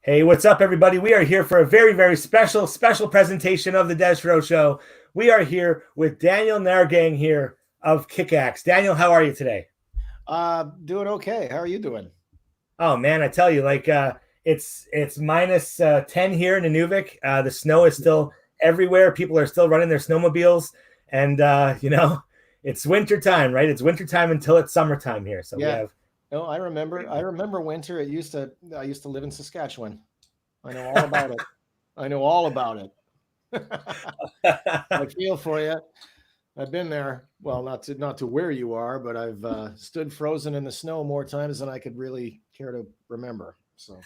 Hey, what's up, everybody? We are here for a very, very special presentation of the Des Rowe Show. We are here with Daniel Nargang here of Kickaxe. Daniel, how are you today? Doing okay. How are you doing? Oh man, I tell you, it's minus 10 here in Inuvik. The snow is still everywhere. People are still running their snowmobiles, and it's winter time, right? It's winter time until it's summertime here. So we Yeah. have No, I remember. I remember winter. I used to live in Saskatchewan. I know all about it. I know all about it. I feel for you. I've been there. Well, not to where you are, but I've stood frozen in the snow more times than I could really care to remember. So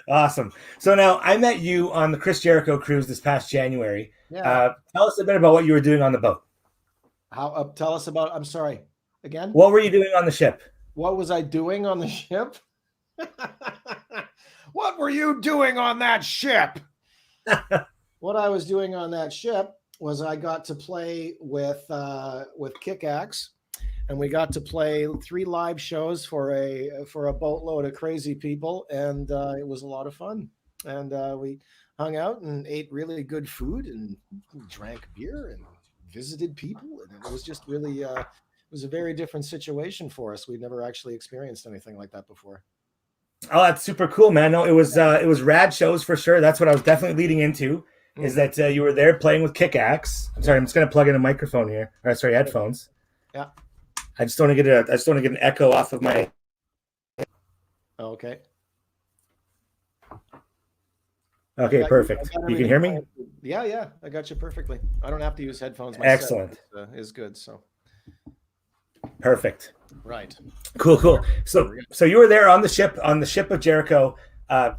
awesome. So now I met you on the Chris Jericho cruise this past January. yeah. Tell us a bit about what you were doing on the boat. How? Tell us about. I'm sorry. Again. What were you doing on the ship? What was I doing on the ship? What were you doing on that ship? What I was doing on that ship was I got to play with Kickaxe, and we got to play 3 live shows for a boatload of crazy people, and it was a lot of fun. And we hung out and ate really good food and drank beer and visited people, and it was just really it was a very different situation for us. We'd never actually experienced anything like that before. Oh, that's super cool, man. No, it was rad shows for sure. That's what I was definitely leading into. Is Mm, that you were there playing with Kickaxe? I'm sorry, yeah, I'm just gonna plug in a microphone here. Or sorry, headphones. yeah. I just don't want to get an echo off of my. Oh, okay. I Okay, got you. I perfect. got You can everything hear me. going. Yeah, yeah. I got you perfectly. I don't have to use headphones. My setup Excellent. is good. So Perfect. right. Cool, There, cool. there So we go. so you were there on the ship of Jericho,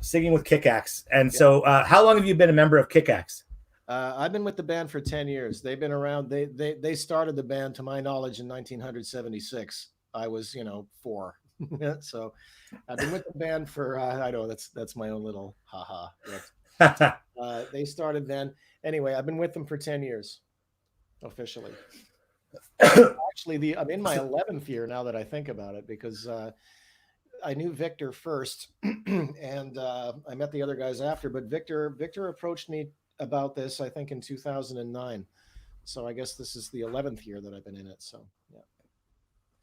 singing with Kickaxe. And Yeah. so, how long have you been a member of Kickaxe? I've been with the band for 10 years. They've been around. They started the band, to my knowledge, in 1976. I was, 4. So I've been with the band for I know that's my own little haha. They started then. Anyway, I've been with them for 10 years officially. This is actually the I'm in my 11th year now that I think about it, because I knew Victor first, and I met the other guys after. But Victor approached me about this, I think, in 2009. So I guess this is the 11th year that I've been in it. So yeah.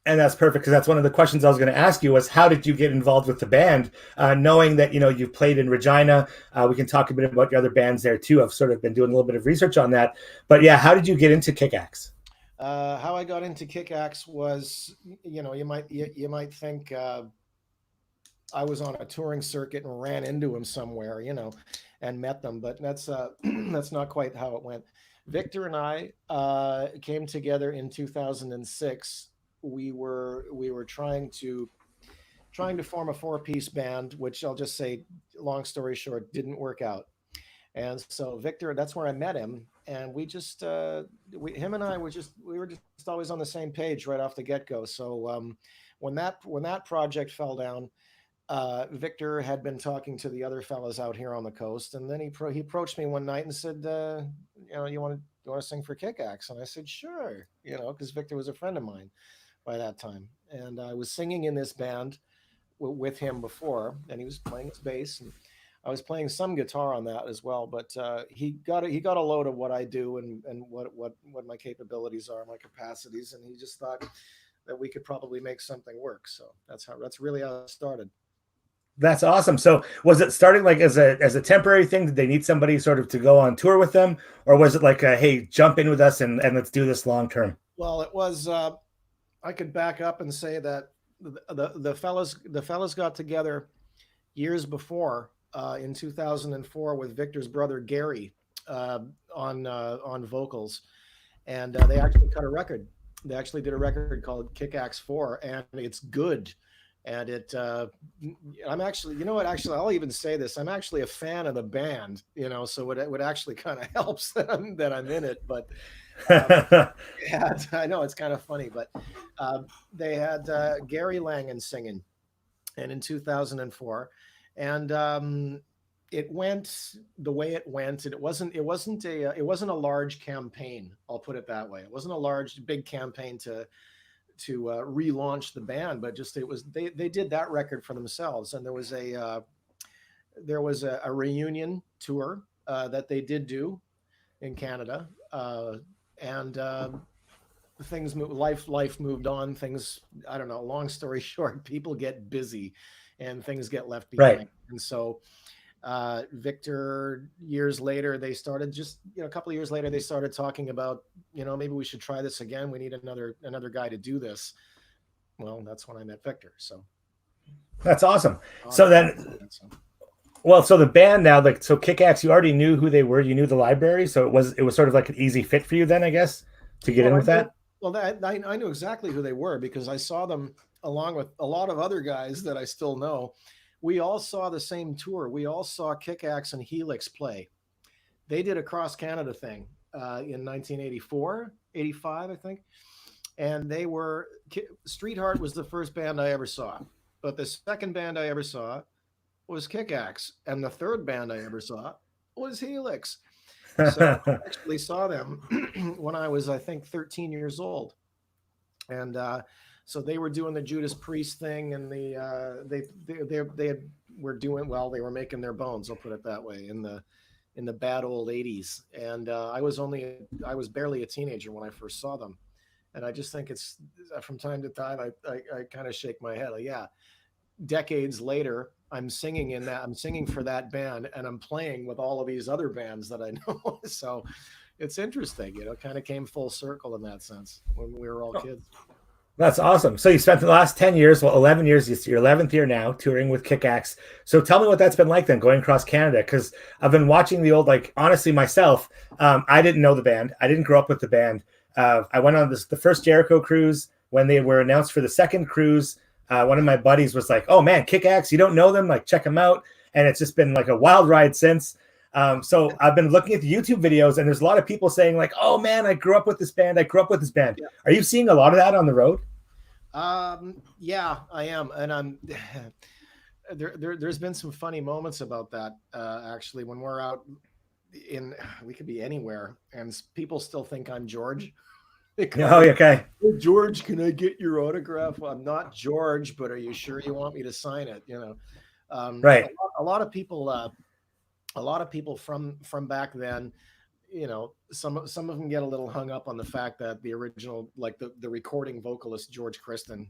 And that's perfect because that's one of the questions I was going to ask you was how did you get involved with the band, knowing that you've played in Regina. We can talk a bit about your other bands there too. I've sort of been doing a little bit of research on that, but yeah, how did you get into Kickaxe? How I got into Kickaxe was, you might think I was on a touring circuit and ran into them somewhere, and met them, but that's that's not quite how it went. Victor and I came together in 2006. We were trying to form a 4-piece band, which I'll just say, long story short, didn't work out. And so Victor, that's where I met him, and him and I we were just always on the same page right off the get go. So when that project fell down, Victor had been talking to the other fellas out here on the coast, and then he approached me one night and said, you want to sing for Kickaxe? And I said, sure, because Victor was a friend of mine by that time, and I was singing in this band with him before, and he was playing his bass, and I was playing some guitar on that as well. But he got a load of what I do, and what my capabilities are, my capacities, and he just thought that we could probably make something work. So that's really how it started. That's awesome. So was it starting like as a temporary thing? Did they need somebody sort of to go on tour with them, or was it like hey, jump in with us and let's do this long term? Well, it was. I could back up and say that the fellas got together years before, in 2004, with Victor's brother Gary, uh, on vocals, and they actually cut a record. They actually did a record called Kickaxe 4, and it's good. And I'm actually, you know what? Actually, I'll even say this: I'm actually a fan of the band, so it actually kind of helps that I'm in it. But um, yeah, I know it's kind of funny, but they had Gary Langan singing, and in 2004, and it went the way it went, and it wasn't a large campaign. I'll put it that way. It wasn't a large big campaign to relaunch the band, but just it was they did that record for themselves, and there was there was a reunion tour that they did do in Canada, and things moved. Life moved on. Things, I don't know. Long story short, people get busy, and things get left Right. behind. And so, Victor, years later, they started just, a couple of years later, they started talking about, maybe we should try this again. We need another guy to do this. Well, that's when I met Victor. So That's awesome. on So and on. then, well, so the band now, like, so Kick-Axe, you already knew who they were. You knew the library, so it was sort of like an easy fit for you then, I guess, to get Well, in I with knew, that. well, I knew exactly who they were because I saw them along with a lot of other guys that I still know. We all saw the same tour. We all saw Kick-Axe and Helix play. They did a cross Canada thing in 1984, 85, I think. And they were Street Heart was the first band I ever saw, but the second band I ever saw was Kick-Axe, and the third band I ever saw was Helix. So I actually saw them when I was, I think, 13 years old, and so they were doing the Judas Priest thing, and they were doing well. They were making their bones. I'll put it that way in the bad old 80s, and I was barely a teenager when I first saw them, and I just think it's from time to time I kind of shake my head. Like, yeah, decades later, I'm singing for that band, and I'm playing with all of these other bands that I know. So it's interesting, kind of came full circle in that sense when we were all kids. That's awesome. So you spent the last 10 years, well, 11 years, it's your 11th year now, touring with Kick-Axe. So tell me what that's been like then, going across Canada, because I've been watching the old, like, honestly, myself, I didn't know the band. I didn't grow up with the band. I went on the first Jericho cruise. When they were announced for the second cruise, one of my buddies was like, oh, man, Kick-Axe, you don't know them? Like, check them out. And it's just been like a wild ride since. So I've been looking at the YouTube videos, and there's a lot of people saying like, "Oh man, I grew up with this band. I grew up with this band." Yeah. Are you seeing a lot of that on the road? Yeah, I am, and I'm. There's been some funny moments about that actually when we're out we could be anywhere, and people still think I'm George. Oh, okay. Hey, George, can I get your autograph? Well, I'm not George, but are you sure you want me to sign it? Right. A lot of people from back then, some of them get a little hung up on the fact that the original, like the recording vocalist George Kristen,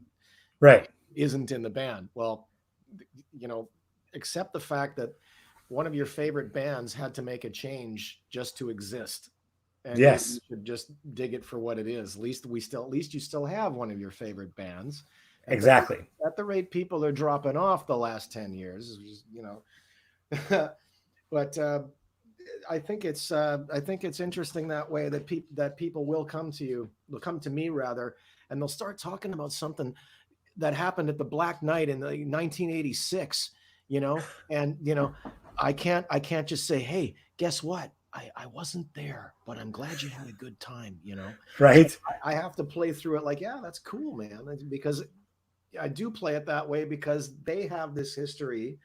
Right. isn't in the band. Well, accept the fact that one of your favorite bands had to make a change just to exist, and Yes. you should just dig it for what it is. At least you still have one of your favorite bands. Exactly. At the rate people are dropping off the last 10 years, but I think it's interesting that way, that people will come to you, they'll come to me rather, and they'll start talking about something that happened at the Black Night in 1986, and I can't just say, hey, guess what? I wasn't there, but I'm glad you had a good time, Right. I have to play through it like, yeah, that's cool, man, because I do play it that way because they have this history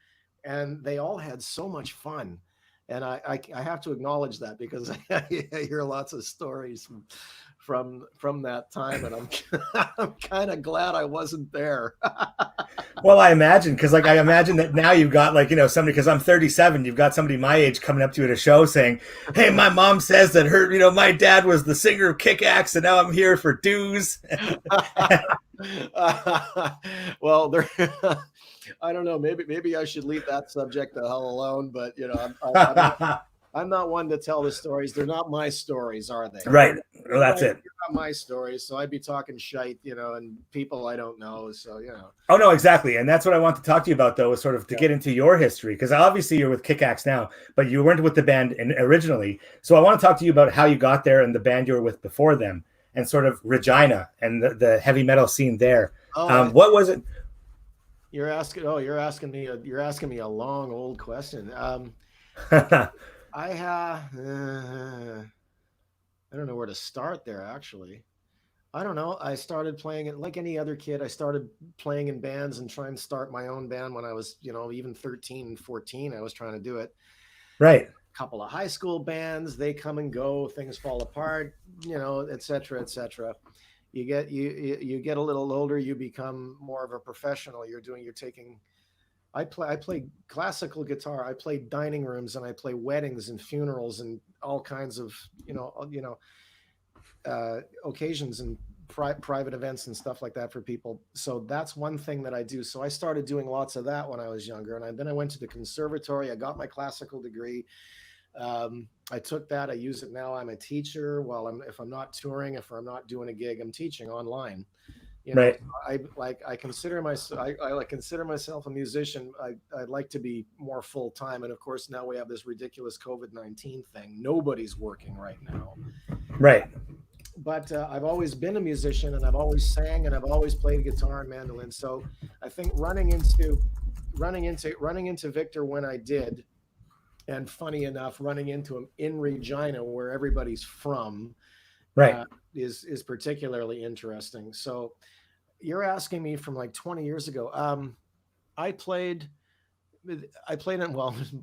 and they all had so much fun. And I have to acknowledge that because I hear lots of stories from that time, and I'm kind of glad I wasn't there. Well, I imagine, because like I imagine that now you've got like somebody, because I'm 37, you've got somebody my age coming up to you at a show saying, "Hey, my mom says that my dad was the singer of Kick-Axe, and now I'm here for dues." Well, I don't know. Maybe I should leave that subject the hell alone. But I'm not one to tell the stories. They're not my stories, are they? Right. Well, that's it. They're not my stories, so I'd be talking shite, and people I don't know. So Oh no, exactly, and that's what I want to talk to you about, though, is sort of to get into your history, because obviously you're with Kick-Axe now, but you weren't with the band originally. So I want to talk to you about how you got there and the band you were with before them, and sort of Regina and the heavy metal scene there. What was it? You're asking me a long old question. I don't know where to start there, actually. I don't know. I started playing it like any other kid. I started playing in bands and trying to start my own band when I was, even 13 and 14. I was trying to do it. Right. A couple of high school bands, they come and go, things fall apart, et cetera, et cetera. You get a little older, you become more of a professional. You're taking I play classical guitar. I play dining rooms and I play weddings and funerals and all kinds of occasions and private events and stuff like that for people. So that's one thing that I do. So I started doing lots of that when I was younger, and then I went to the conservatory. I got my classical degree. I took that. I use it now. I'm a teacher. If I'm not touring, if I'm not doing a gig, I'm teaching online. Right. I consider myself I consider myself a musician. I'd like to be more full time, and of course now we have this ridiculous COVID-19 thing. Nobody's working right now. Right. But I've always been a musician, and I've always sang, and I've always played guitar and mandolin. So I think running into Victor when I did, and funny enough, running into him in Regina, where everybody's from, right, is particularly interesting. So you're asking me from like 20 years ago. I played in a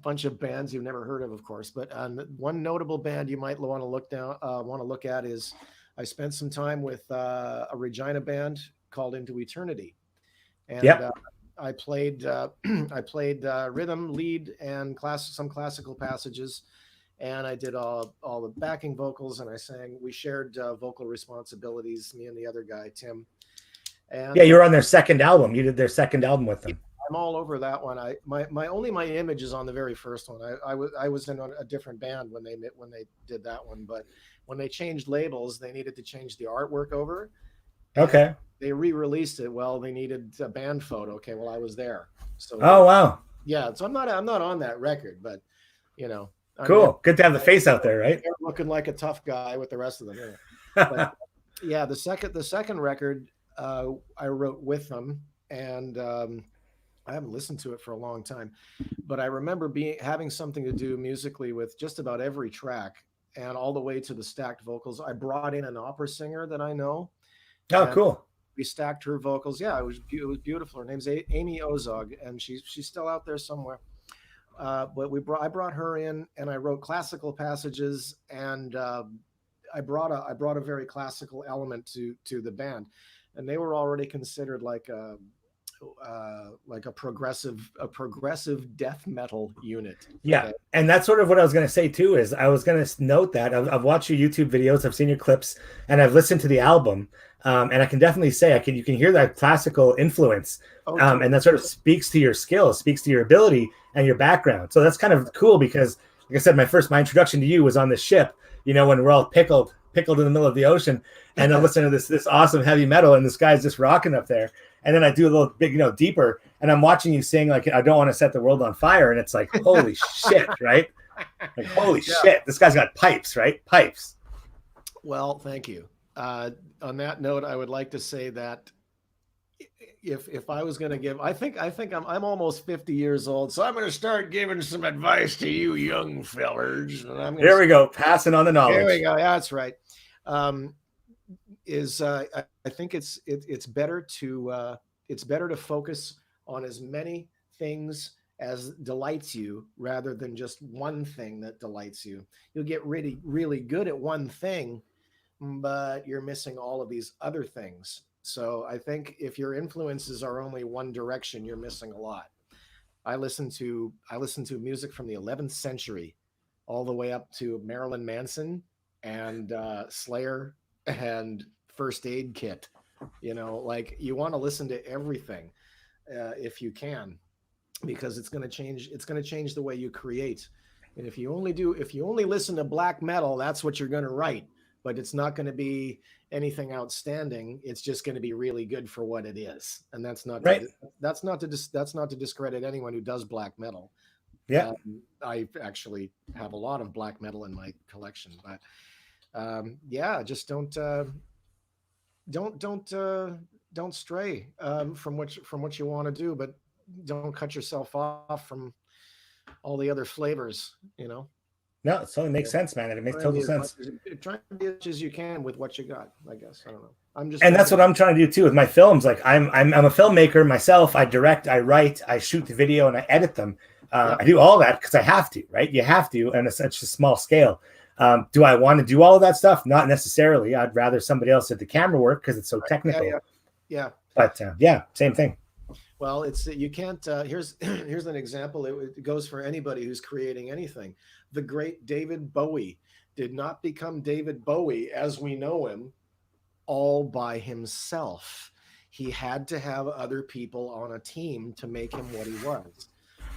bunch of bands you've never heard of course, but one notable band you might want to look at is I spent some time with a Regina band called Into Eternity, and I played rhythm, lead, and some classical passages, and I did all the backing vocals, and I sang. We shared vocal responsibilities, me and the other guy, Tim. And yeah, you were on their second album. You did their second album with them. I'm all over that one. My image is on the very first one. I was in a different band when they did that one, but when they changed labels, they needed to change the artwork over. Okay. They re-released it. Well, they needed a band photo. Okay, well, I was there. So wow. Yeah, so I'm not on that record, but cool. Good to have the face out there, right? Looking like a tough guy with the rest of them. Yeah. But, yeah, the second record I wrote with them, and I haven't listened to it for a long time, but I remember having something to do musically with just about every track, and all the way to the stacked vocals. I brought in an opera singer that I know. Oh, cool. We stacked her vocals. Yeah, it was beautiful. Her name's Amy Ozog, and she's still out there somewhere. But I brought her in, and I wrote classical passages, and I brought a very classical element to the band, and they were already considered like a progressive death metal unit. Yeah. Okay. And that's sort of what I was going to say too, is I was going to note that I've watched your YouTube videos, I've seen your clips, and I've listened to the album. And I can definitely say you can hear that classical influence. And that sort of speaks to your skills, speaks to your ability and your background. So that's kind of cool because, like I said, my introduction to you was on the ship, when we're all pickled in the middle of the ocean, and I'm listening to this awesome heavy metal, and this guy's just rocking up there. And then I do a little bit, deeper, and I'm watching you sing like I don't want to set the world on fire, and it's like, holy shit, right? Like, holy shit, this guy's got pipes, right? Pipes. Well, thank you. On that note, I would like to say that if I was going to give, I think I'm almost 50 years old, so I'm going to start giving some advice to you young fellers. And there we go, passing on the knowledge. There we go. Yeah, that's right. I think it's better to focus on as many things as delights you rather than just one thing that delights you. You'll get really, really good at one thing, but you're missing all of these other things. So I think if your influences are only one direction, you're missing a lot. I listen to music from the 11th century all the way up to Marilyn Manson and Slayer and First Aid Kit. You want to listen to everything if you can, because it's going to change the way you create. And if you only listen to black metal, that's what you're going to write, but it's not going to be anything outstanding. It's just going to be really good for what it is. And that's not right. That's not to discredit anyone who does black metal. Yeah. I actually have a lot of black metal in my collection, but just don't stray from what you want to do, but don't cut yourself off from all the other flavors, No, it totally makes sense, man. It makes total sense. Try to be as much as you can with what you got, I guess. I don't know. And that's what I'm trying to do too with my films. Like I'm a filmmaker myself. I direct, I write, I shoot the video, and I edit them. I do all that because I have to, right? You have to, and it's such a small scale. Do I want to do all of that stuff? Not necessarily. I'd rather somebody else did the camera work because it's so technical. Yeah. But same thing. Well, it's you can't. Here's here's an example. It goes for anybody who's creating anything. The great David Bowie did not become David Bowie as we know him all by himself. He had to have other people on a team to make him what he was.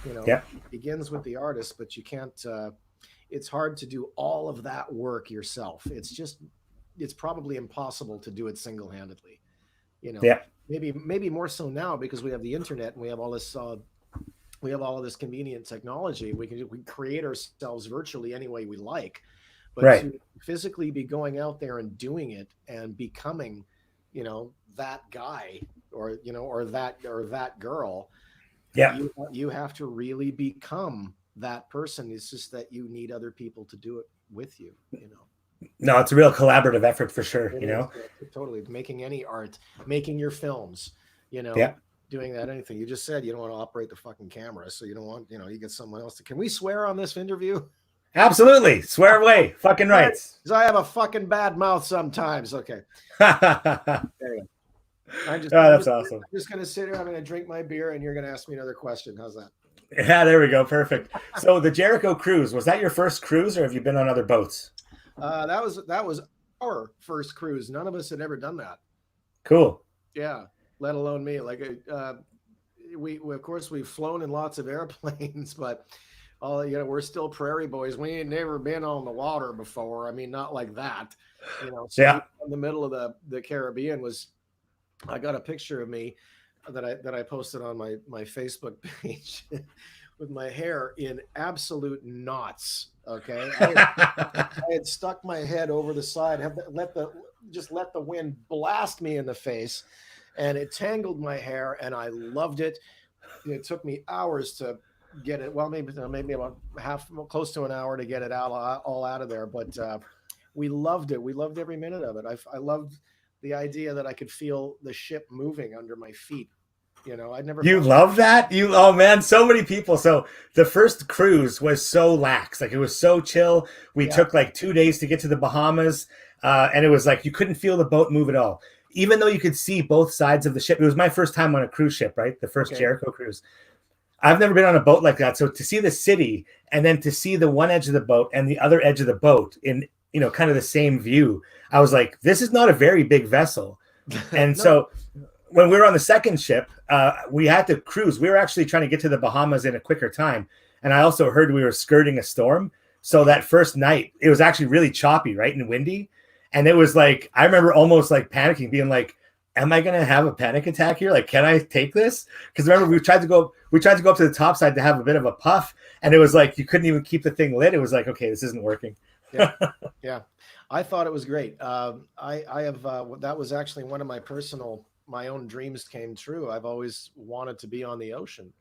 You know, Yeah. it begins with the artist, but you can't. It's hard to do all of that work yourself. It's probably impossible to do it single handedly. You know, Yeah. maybe more so now because we have the internet and we have all this. We have all of this convenient technology. We create ourselves virtually any way we like, but Right. to physically be going out there and doing it and becoming, that guy or that girl, Yeah. you have to really become that person. It's just that you need other people to do it with you. No, it's a real collaborative effort for sure. It is totally making any art, making your films, you know, Yeah. doing that anything. You just said you don't want to operate the fucking camera, so you don't want, you get someone else to. Can we swear on this interview? Absolutely. Swear away. Fucking rights. Because I have a fucking bad mouth sometimes. Okay. Oh, There you go. I'm that's awesome. I'm just gonna sit here. I'm gonna drink my beer, and you're gonna ask me another question. How's that? Yeah, there we go. Perfect. So the Jericho cruise, was that your first cruise or have you been on other boats? That was our first cruise. None of us had ever done that. Cool. Yeah, let alone me. Like, we of course we've flown in lots of airplanes, but we're still prairie boys. We ain't never been on the water before. I mean, not like that. So Yeah. in the middle of the Caribbean was. I got a picture of me that I posted on my Facebook page with my hair in absolute knots. Okay, I had stuck my head over the side, let the wind blast me in the face, and it tangled my hair, and I loved it. It took me hours to get it. Well, maybe about close to an hour to get it all out of there, but we loved it. We loved every minute of it. I loved the idea that I could feel the ship moving under my feet. I'd never. You love that? Oh man, so many people. So the first cruise was so lax. Like it was so chill. We took like 2 days to get to the Bahamas. And it was like you couldn't feel the boat move at all. Even though you could see both sides of the ship. It was my first time on a cruise ship, right? The first Jericho cruise. I've never been on a boat like that. So to see the city and then to see the one edge of the boat and the other edge of the boat in, kind of the same view, I was like, this is not a very big vessel. And No. so when we were on the second ship, we had to cruise. We were actually trying to get to the Bahamas in a quicker time. And I also heard we were skirting a storm. So that first night, it was actually really choppy, right? And windy. And it was like, I remember almost like panicking, being like, am I going to have a panic attack here? Like, can I take this? Because remember, we tried to go up to the top side to have a bit of a puff. And it was like, you couldn't even keep the thing lit. It was like, okay, this isn't working. Yeah. I thought it was great. I have, that was actually one of my own dreams came true. I've always wanted to be on the ocean.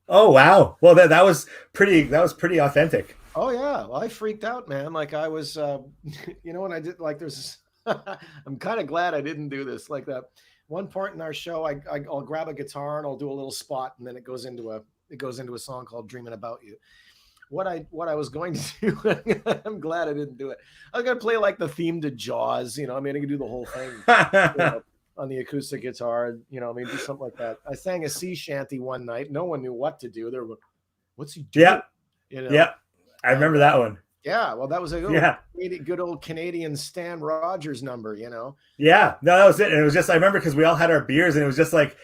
Oh, wow. Well, that was pretty authentic. Oh yeah. Well, I freaked out, man. Like I was, when I did like, I'm kind of glad I didn't do this. Like that one part in our show, I'll grab a guitar and I'll do a little spot, and then it goes into a song called "Dreaming About You." What I was going to do, I'm glad I didn't do it. I was gonna play like the theme to Jaws. I mean, I could do the whole thing on the acoustic guitar. Do something like that. I sang a sea shanty one night. No one knew what to do. They were, what's he doing? Yeah. I remember that one. Yeah, well, that was a good old Canadian Stan Rogers number, Yeah, no, that was it. And it was just, I remember because we all had our beers and it was just like,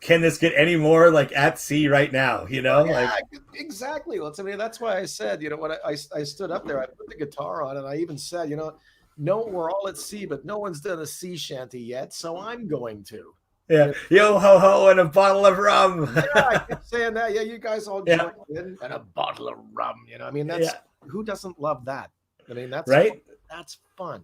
can this get any more like at sea right now? Yeah, like exactly. Well, that's why I said, what I stood up there, I put the guitar on, and I even said, no, we're all at sea, but no one's done a sea shanty yet, so I'm going to. Yeah, yo ho ho and a bottle of rum. Yeah, I kept saying that. Yeah, you guys all joined in, and a bottle of rum. I mean, who doesn't love that? I mean, that's right. That's fun.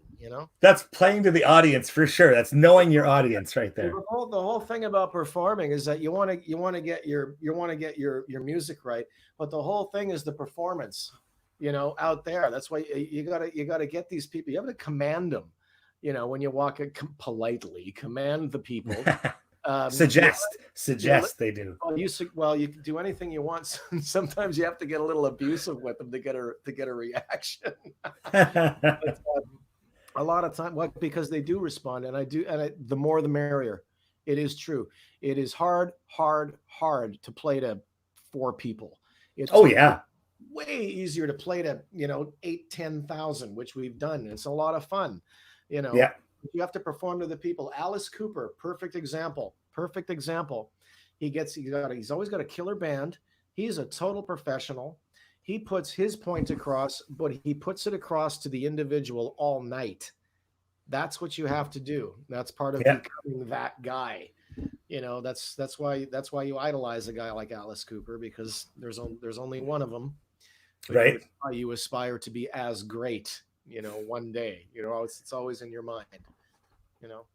That's playing to the audience for sure. That's knowing your audience right there. The whole thing about performing is that you want to get your music right, but the whole thing is the performance. Out there. That's why you gotta get these people. You have to command them. When you walk it politely, command the people. Suggest they do. You can do anything you want. Sometimes you have to get a little abusive with them to get a reaction. But, a lot of time, because they do respond, and the more the merrier. It is true. It is hard, hard, hard to play to 4 people. It's Oh yeah. way easier to play to, 8, 10,000, which we've done. It's a lot of fun. You know, Yeah. you have to perform to the people. Alice Cooper, perfect example. Perfect example. He's always got a killer band. He's a total professional. He puts his point across, but he puts it across to the individual all night. That's what you have to do. That's part of Yeah. becoming that guy. That's why you idolize a guy like Alice Cooper, because there's only one of them, but Right. you aspire to be as great, one day. It's always in your mind, you know.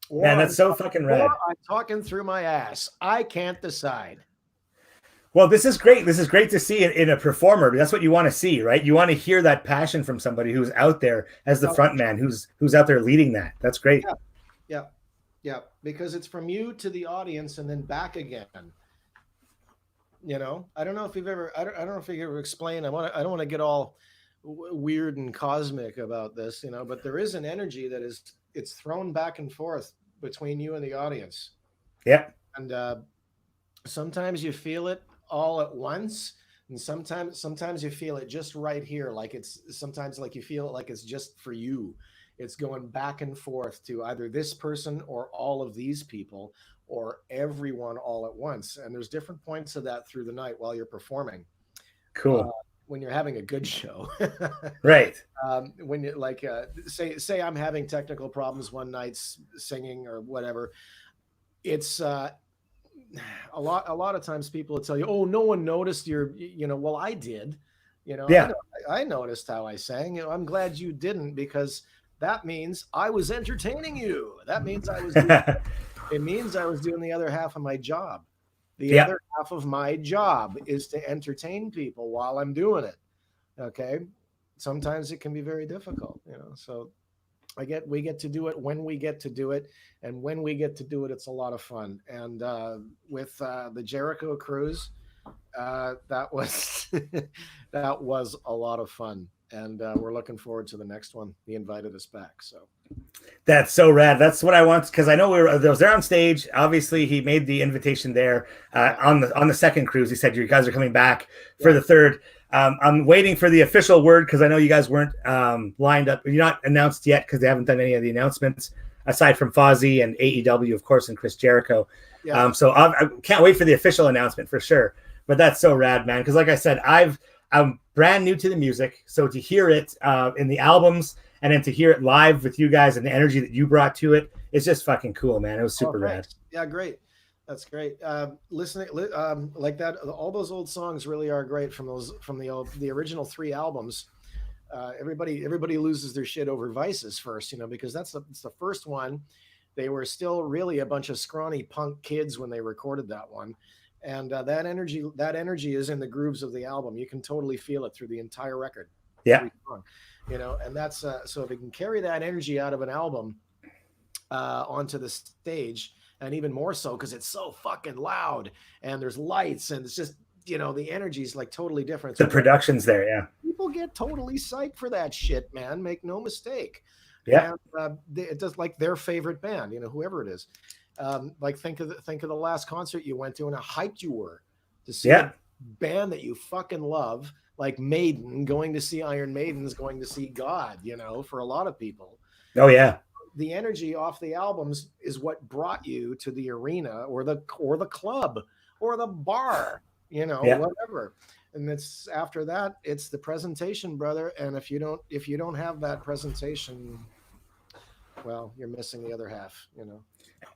Or Man, I'm that's so fucking or rad. I'm talking through my ass. I can't decide. Well, this is great. This is great to see in a performer. That's what you want to see, right? You want to hear that passion from somebody who's out there as the front man, who's out there leading that. That's great. Yeah, yeah, yeah. Because it's from you to the audience and then back again. I don't know if you've ever. I don't know if you ever explain. I don't want to get all weird and cosmic about this, but there is an energy that it's thrown back and forth between you and the audience, Yeah. and sometimes you feel it all at once, and sometimes you feel it just right here, like it's sometimes like you feel it like it's just for you. It's going back and forth to either this person or all of these people or everyone all at once, and there's different points of that through the night while you're performing. uh, Cool. when you're having a good show. Right. When you like say I'm having technical problems one night singing or whatever, it's a lot of times people will tell you, oh, no one noticed well, I did. Yeah. I noticed how I sang. I'm glad you didn't, because that means I was entertaining you. That means it means I was doing the other half of my job. The Yeah. other half of my job is to entertain people while I'm doing it. Okay. Sometimes it can be very difficult, so we get to do it when we get to do it. And when we get to do it, it's a lot of fun. And with the Jericho cruise, that was that was a lot of fun. And we're looking forward to the next one. He invited us back. So That's so rad. That's what I want, because I know I was there on stage. Obviously, he made the invitation there on the second cruise. He said you guys are coming back for the third. I'm waiting for the official word, because I know you guys weren't lined up. You're not announced yet because they haven't done any of the announcements aside from Fozzy and AEW, of course, and Chris Jericho. yeah. So I can't wait for the official announcement for sure. But that's so rad, man. Because like I said, I'm brand new to the music, so to hear it in the albums and then to hear it live with you guys and the energy that you brought to it, it's just fucking cool, man. It was super rad. Yeah, great. That's great. Listening like that, all those old songs really are great from the original 3 albums. Everybody loses their shit over Vices first, because it's the first one. They were still really a bunch of scrawny punk kids when they recorded that one. And that energy is in the grooves of the album. You can totally feel it through the entire record. Yeah. Song, and that's so if you can carry that energy out of an album onto the stage, and even more so because it's so fucking loud and there's lights and it's just, the energy is like totally different. The production's there. Yeah. People get totally psyched for that shit, man. Make no mistake. Yeah. And it does, like, their favorite band, whoever it is. Like think of the last concert you went to and how hyped you were to see a band that you fucking love, like Maiden. Going to see Iron Maiden's going to see God, for a lot of people. Oh yeah. The energy off the albums is what brought you to the arena or the club or the bar, whatever. And it's after that, it's the presentation, brother. And if you don't have that presentation, well, you're missing the other half,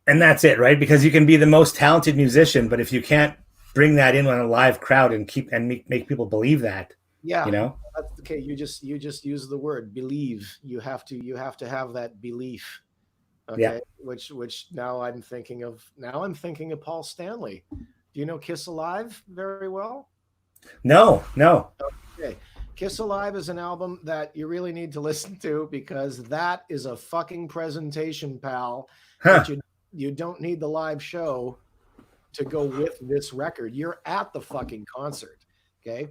And that's it, right? Because you can be the most talented musician, but if you can't bring that in on a live crowd and make people believe that, that's okay. You just use the word believe. You have to have that belief. Okay. Yeah. Which now I'm thinking of Paul Stanley. Do you know Kiss Alive very well? No. Okay. Kiss Alive is an album that you really need to listen to, because that is a fucking presentation, pal. Huh. You don't need the live show to go with this record. You're at the fucking concert. Okay.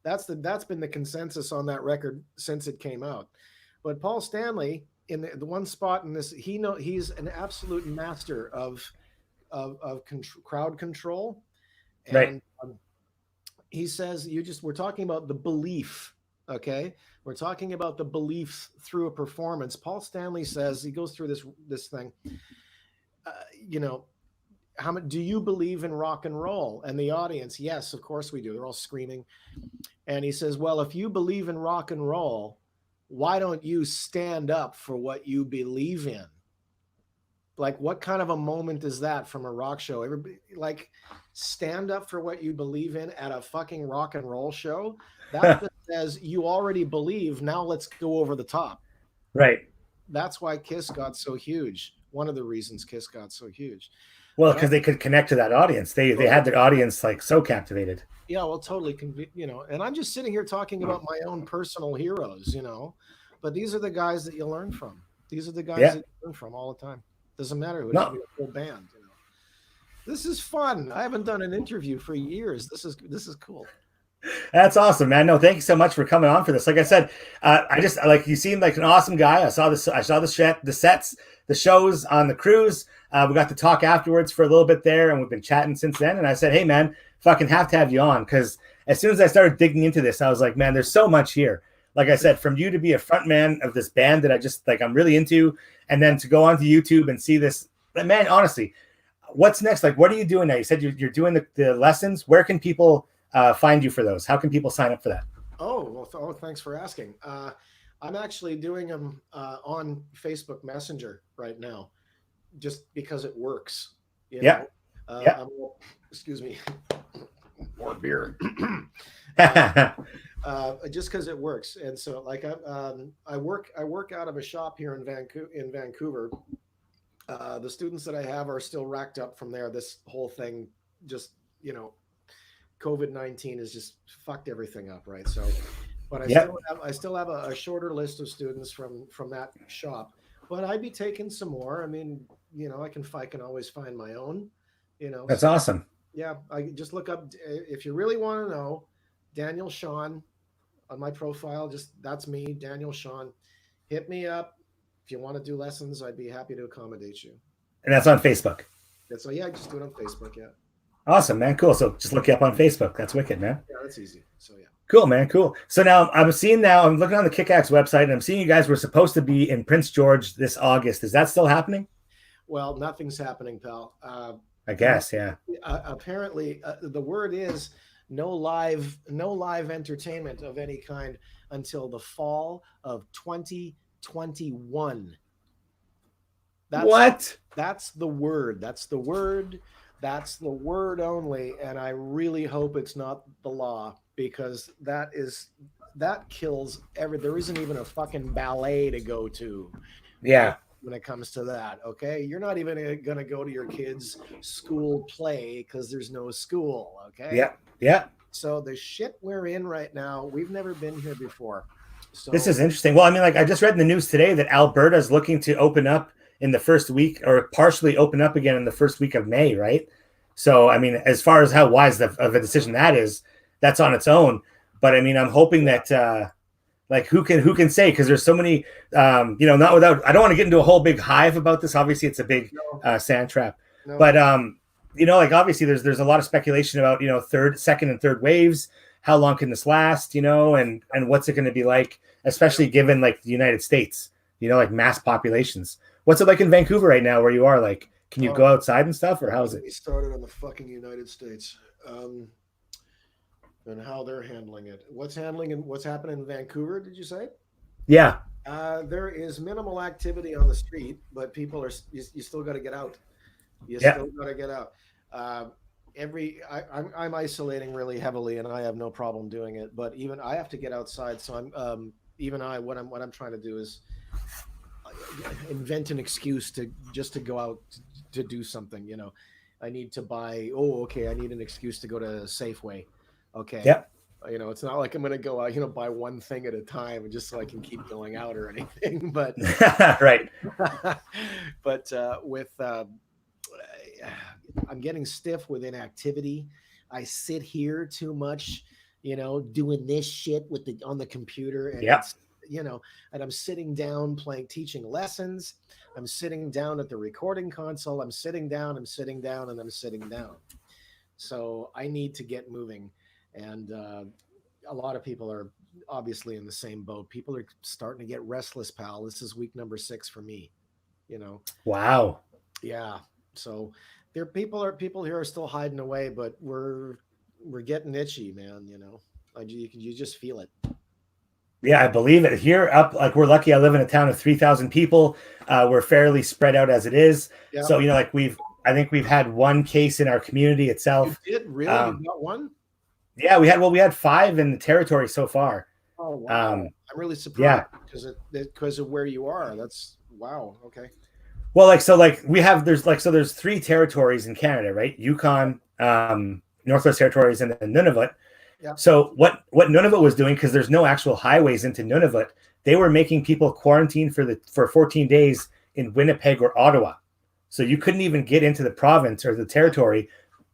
That's been the consensus on that record since it came out. But Paul Stanley, in the one spot in this, he's an absolute master of crowd control. Right. And he says, we're talking about the belief. Okay. We're talking about the belief through a performance. Paul Stanley says, he goes through this thing, uh, you know, how much do you believe in rock and roll? And the audience, yes, of course we do. They're all screaming. And he says, well, if you believe in rock and roll, why don't you stand up for what you believe in? Like, what kind of a moment is that from a rock show? Everybody, like, stand up for what you believe in at a fucking rock and roll show. That just says you already believe. Now let's go over the top. Right. That's why Kiss got so huge. One of the reasons Kiss got so huge. Well, because they could connect to that audience. They had their audience like so captivated. Yeah, well, totally. And I'm just sitting here talking about my own personal heroes, but these are the guys that you learn from. These are the guys that you learn from all the time. Doesn't matter who, it could be a full band. This is fun. I haven't done an interview for years. This is cool. That's awesome, man. No, thank you so much for coming on for this. Like I said, I just like, you seem like an awesome guy. I saw the sets, the shows on the cruise. We got to talk afterwards for a little bit there, and we've been chatting since then. And I said, hey, man, fucking have to have you on, because as soon as I started digging into this, I was like, man, there's so much here. Like I said, from you to be a front man of this band that I just like, I'm really into, and then to go onto YouTube and see this, man, honestly, what's next? Like, what are you doing now? You said you're doing the lessons. Where can people find you for those? How can people sign up for that? Oh, well, thanks for asking. I'm actually doing them on Facebook Messenger right now, just because it works. Yeah. Excuse me. More beer. Just because it works. And so, like, I work out of a shop here in Vancouver. The students that I have are still racked up from there. This whole thing just, COVID-19 has just fucked everything up, right? So, but I still have a shorter list of students from that shop. But I'd be taking some more. I mean, I can always find my own. That's awesome. Yeah, I just look up, if you really want to know, Daniel Sean on my profile. That's me, Daniel Sean. Hit me up if you want to do lessons. I'd be happy to accommodate you. And that's on Facebook. So yeah, just do it on Facebook. Yeah. Awesome, man. Cool. So just look you up on Facebook. That's wicked, man. Yeah, that's easy. So yeah. Cool, man. Cool. So now I'm looking on the Kick-Axe website, and I'm seeing you guys were supposed to be in Prince George this August. Is that still happening? Well, nothing's happening, pal. I guess, yeah. Apparently, the word is no live entertainment of any kind until the fall of 2021. That's the word. That's the word. That's the word only. And I really hope it's not the law, because that kills there isn't even a fucking ballet to go to. Yeah. When it comes to that, okay, you're not even going to go to your kids' school play because there's no school. Okay. Yeah. So the shit we're in right now, we've never been here before. So this is interesting. Well, I mean, like, I just read in the news today that Alberta is looking to open up in the first week, or partially open up again in the first week of May, right? So, I mean, as far as how wise of a decision that is, that's on its own. But I mean, I'm hoping that. Like, who can say? Because there's so many, not without. I don't want to get into a whole big hive about this. Obviously, it's a big sand trap. No. But like, obviously, there's a lot of speculation about second and third waves. How long can this last? And what's it going to be like, especially given like the United States, like mass populations. What's it like in Vancouver right now, where you are? Like, can you go outside and stuff, or how's it? We started on the fucking United States. And how they're handling it. What's happening in Vancouver, did you say? Yeah. There is minimal activity on the street, but people are, you still got to get out. Still got to get out. I'm isolating really heavily, and I have no problem doing it, but even I have to get outside. So what I'm trying to do is invent an excuse to go out to do something. I need to buy, I need an excuse to go to Safeway. Okay. Yep. It's not like I'm going to go out, buy one thing at a time just so I can keep going out or anything. But right. But I'm getting stiff with inactivity. I sit here too much, doing this shit on the computer, and and I'm sitting down teaching lessons. I'm sitting down at the recording console. I'm sitting down, and I'm sitting down. So I need to get moving. And a lot of people are obviously in the same boat. People are starting to get restless, pal. This is week number 6 for me, you know. Wow. Yeah. So people here are still hiding away, but we're getting itchy, man, you know. You just feel it. Yeah, I believe it. Here up, like we're lucky. I live in a town of 3,000 people. We're fairly spread out as it is. Yeah. So, like I think we've had one case in our community itself. You did really? You got one? Yeah, we had 5 in the territory so far. Oh wow! I'm really surprised because of where you are. That's wow. Okay. Well, there's 3 territories in Canada, right? Yukon, Northwest Territories, and then Nunavut. Yeah. So what Nunavut was doing, because there's no actual highways into Nunavut, they were making people quarantine for 14 days in Winnipeg or Ottawa. So you couldn't even get into the province or the territory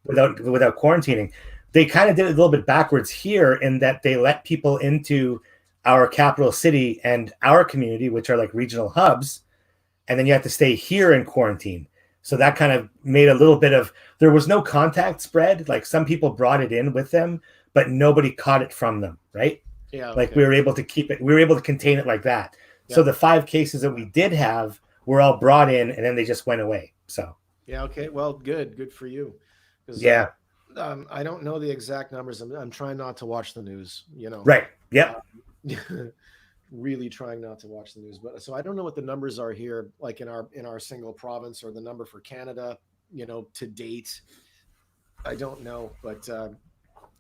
without quarantining. They kind of did it a little bit backwards here in that they let people into our capital city and our community, which are like regional hubs, and then you have to stay here in quarantine. So that kind of made a little bit of, there was no contact spread. Like some people brought it in with them, but nobody caught it from them, right? Yeah. Okay. Like we were able to contain it like that. Yeah. So the 5 cases that we did have were all brought in and then they just went away. So. Yeah. Okay. Well, good for you. Yeah. I don't know the exact numbers. I'm trying not to watch the news, you know. Right. Yeah. Really trying not to watch the news, but so I don't know what the numbers are here, like in our single province, or the number for Canada, you know, to date. I don't know, but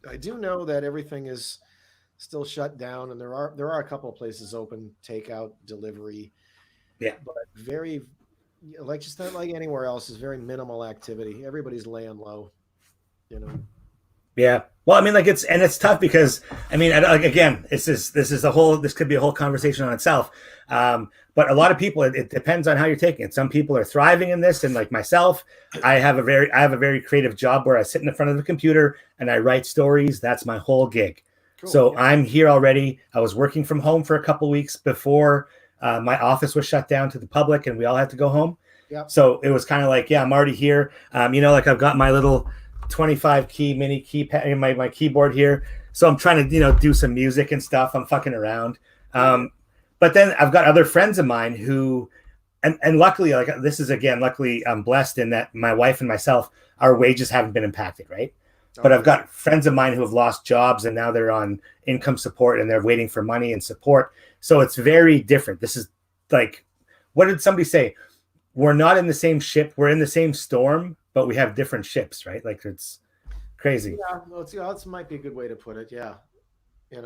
I do know that everything is still shut down, and there are a couple of places open, takeout, delivery. Yeah, but very, like, just not like anywhere else, is very minimal activity. Everybody's laying low, you know. Yeah. Well, I mean, like it's tough because I mean, again, this could be a whole conversation on itself. But a lot of people, it depends on how you're taking it. Some people are thriving in this, and like myself, I have a very creative job where I sit in the front of the computer and I write stories. That's my whole gig. Cool. So yeah. I'm here already. I was working from home for a couple of weeks before my office was shut down to the public, and we all had to go home. Yeah. So it was kind of like, yeah, I'm already here. Like I've got my little 25 key mini keypad in my keyboard here, so I'm trying to do some music and stuff. I'm fucking around, but then I've got other friends of mine who, and luckily, luckily I'm blessed in that my wife and myself, our wages haven't been impacted, right? Okay. But I've got friends of mine who have lost jobs and now they're on income support and they're waiting for money and support. So it's very different. This is like, what did somebody say? We're not in the same ship. We're in the same storm, but we have different ships, right? Like it's crazy. Yeah, well, that might be a good way to put it. Yeah.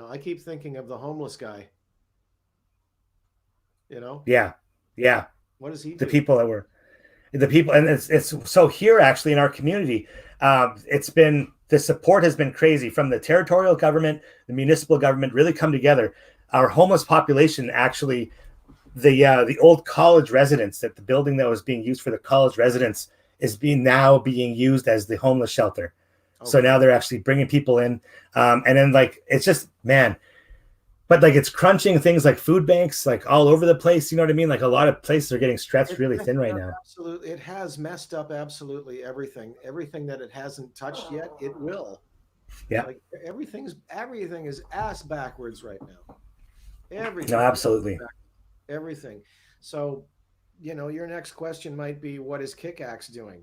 I keep thinking of the homeless guy. Yeah. Yeah. What does he do? The people, and it's so here actually in our community, the support has been crazy from the territorial government, the municipal government really come together. Our homeless population actually, the old college residence, that the building that was being used for the college residents is now being used as the homeless shelter. Okay. So now they're actually bringing people in. And then like, it's just, man, but like it's crunching things like food banks, like all over the place. You know what I mean? Like a lot of places are getting stretched really thin right now. Absolutely. It has messed up absolutely everything. Everything that it hasn't touched yet, it will. Yeah. Like everything is ass backwards right now. Everything. No, absolutely. Everything. So, your next question might be, what is Kick-Axe doing?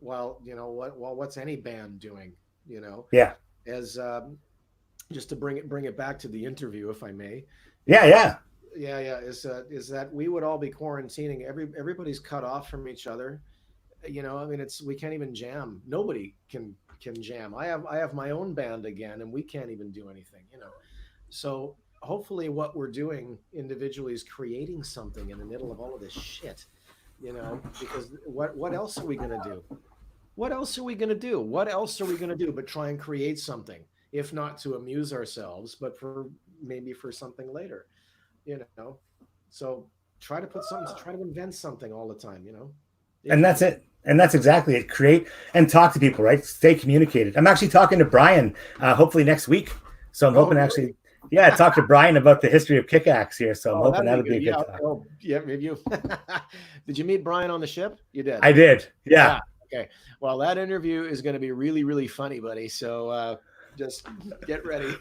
Well, what's any band doing? Yeah. As just to bring it back to the interview, if I may. Yeah. Is that we would all be quarantining. Everybody's cut off from each other. We can't even jam. Nobody can jam. I have my own band again, and we can't even do anything. So hopefully, what we're doing individually is creating something in the middle of all of this shit. Because what else are we gonna do? What else are we gonna do? What else are we gonna do but try and create something? If not to amuse ourselves, but maybe for something later, so try to invent something all the time, and that's it. And that's exactly it. Create and talk to people, right? Stay communicated. I'm actually talking to Brian, hopefully next week. So I'm hoping actually, Yeah, talk to Brian about the history of Kickaxe here. So I'm Oh, hoping that'd be that'll be good. a good Yeah. talk. Oh, yeah. Maybe you. Did you meet Brian on the ship? You did. I did. Yeah. Yeah. Okay. Well, that interview is going to be really, really funny, buddy. So just get ready.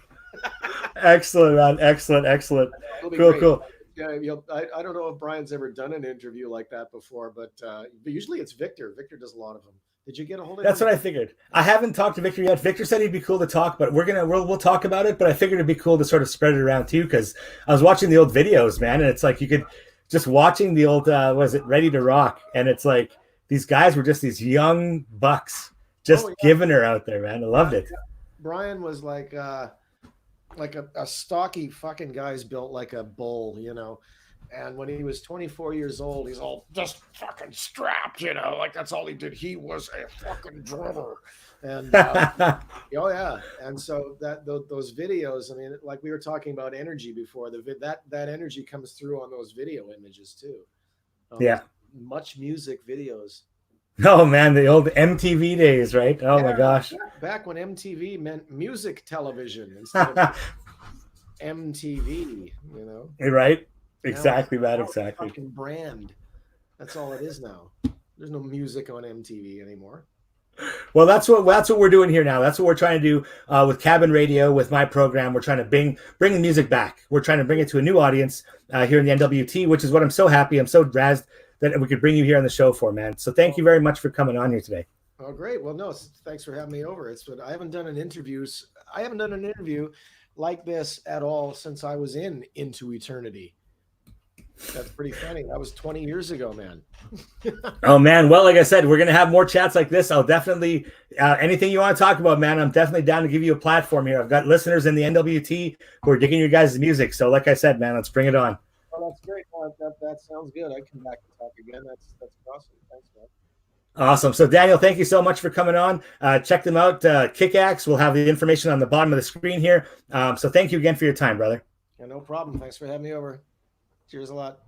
Excellent, man. Excellent. Excellent. It'll be Cool. great. Cool. Yeah, I don't know if Brian's ever done an interview like that before, but usually it's Victor. Victor does a lot of them. Did you get a hold of That's him? what I figured. I haven't talked to Victor yet. Victor said he'd be cool to talk, but we'll talk about it. But I figured it'd be cool to sort of spread it around too, because I was watching the old videos, man, and it's like you could just watching the old was it Ready to Rock, and it's like these guys were just these young bucks just Oh, yeah. giving her out there, man. I loved it. Brian was like a stocky fucking guy's built like a bull, you know. And when he was 24 years old, he's all just fucking strapped, you know, like that's all he did. He was a fucking drummer. And oh yeah. And so those videos, I mean, like we were talking about energy before, that energy comes through on those video images too. Yeah. Much music videos. Oh man, the old MTV days, right? Oh my gosh. Back when MTV meant music television instead of MTV, you know. Right? Exactly, now man. it's a Exactly. fucking brand. That's all it is now. There's no music on MTV anymore. Well, that's what we're doing here now. That's what we're trying to do with Cabin Radio, with my program. We're trying to bring the music back. We're trying to bring it to a new audience here in the NWT, which is what I'm so happy. I'm so razzed that we could bring you here on the show for, man. So thank you very much for coming on here today. Oh, great. Well, no, thanks for having me over. I haven't done an interview like this at all since I was Into Eternity. That's pretty funny. That was 20 years ago, man. Oh man, well, like I said, we're gonna have more chats like this. I'll definitely anything you want to talk about, man. I'm definitely down to give you a platform here. I've got listeners in the NWT who are digging your guys' music. So, like I said, man, let's bring it on. Oh, that's great. Well, that sounds good. I come back and talk again. That's awesome. Thanks, man. Awesome. So, Daniel, thank you so much for coming on. Check them out. Kickaxe. We'll have the information on the bottom of the screen here. So, thank you again for your time, brother. Yeah, no problem. Thanks for having me over. Cheers a lot.